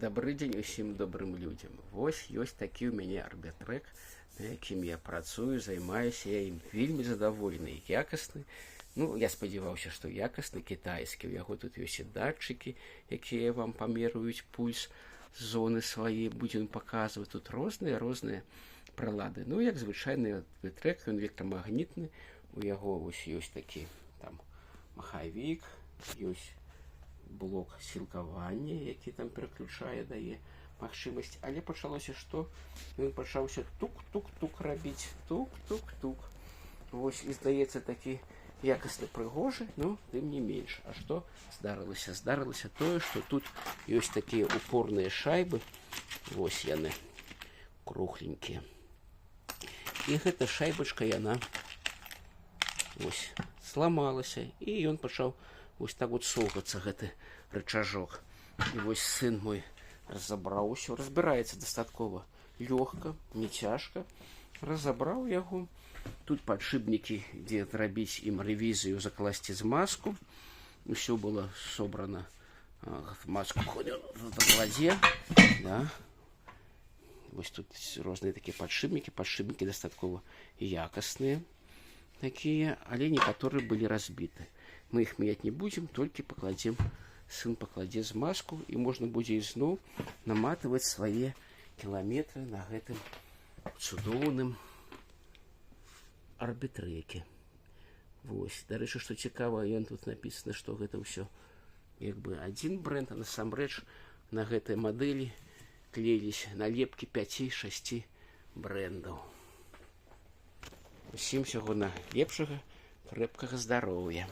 Добрый дзень усім добрым людзям. Вось ёсць такі ў мяне арбітрэк, на якім я працую, займаюся, я ім вельмі задаволены і якасны. Ну, я спадзяваўся, што якасны кітайскі. У яго тут ёсць і датчыкі, якія вам памераюць пульс зоны свае, будзем паказваць. Тут розныя прылады. Ну, як звычайны арбітрэк, ён электрамагнітны. У яго вось ёсць такі там махавік, ёсць блок сілкавання, які там пераключае, дае магчымасць. Але пачалося што? Ён пачаўся тук-тук-тук рабіць. Тук-тук-тук. Вось, і здаецца такі якасны прыгожы, ну, тым не менш. А што здарылася? Здарылася тое, што тут ёсць такія упорныя шайбы. Вось яны, кругленькія. І гэта шайбачка, яна вось зламалася, і ён пачаў вось так вот соўгацца гэты рычажок. І вось сын мой разабраў усё, разбіраецца дастаткова лёгка, не цяжка. Разабраў яго. Тут падшипнікі, дзе зрабіць ім рэвізію, закласці змазку. Усё было собрана. Маску на кладзе. Да. Вось тут розныя такія падшипнікі. Падшипнікі дастаткова якасныя такія, але некаторыя былі разбіты. Мы их менять не будем, только покладем, сын покладе змазку, и можно будет изноў наматывать свои километры на гэтым цудоўным арбітрэке. Вось. Дарэчы, што цікава, ён тут написано, што гэта ўсё як бы один бренд, а насамрэч на гэтай мадэлі клеіліся налепкі 5-6 брендаў. Усім усяго найлепшага, крепкага здароўя.